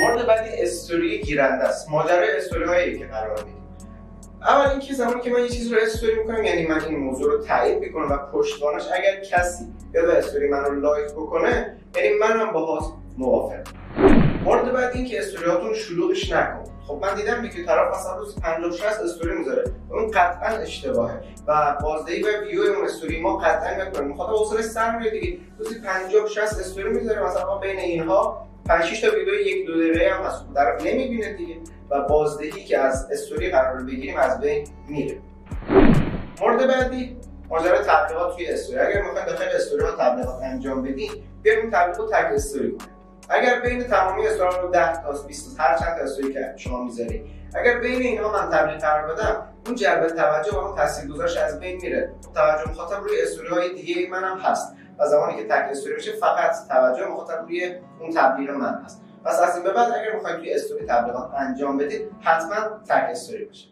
مورد بعدی استوری گیرنده است. ماجرای استوری هایی که قرار میدیم. اول اینکه زمانی که من یه چیز رو استوری میکنم، یعنی من این موضوع رو تایید میکنم و پشتوانش اگر کسی بیاد و استوری من رو لایک بکنه، یعنی منم باهاش موافقم. مورد بعد این که استوریاتون شلوغش نکن. خب من دیدم که طرف مثلا روز 50 60 استوری میذاره، اون قطعا اشتباهه و بازدهی و ویو اون استوری ما قطعا نکنیم. میخواد حوصله‌اش سر میره دیگه. روزی 50 60 استوری میذاره، مثلا بین اینها 5 6 تا ویدیو 1 2 دقیقه هم هست، طرف نمیبینه دیگه و بازدهی که از استوری قرار بگیریم از بین میره. مورد بعدی ماجرا تبلیغات توی استوری. اگر میخواید داخل استوری ها تبلیغات انجام بدین، بیاید اون تبلیغ رو تگ استوری کنید. اگر بین تمامی استوری رو 10 تا 20 تا هر چند تا استوری که شما میذارید، اگر بین اینها من تبلیغ قرار بدم، اون جلب توجه و اون تاثیرگذارش از بین میره. توجه مخاطب روی استوری های دیگه منم هست و زمانی که تگ استوری بشه فقط توجه مخاطب روی اون تبلیغ من هست. پس از این به بعد اگر میخواید توی استوری تبلیغات انجام بدید، حتما تگ استوری بشه.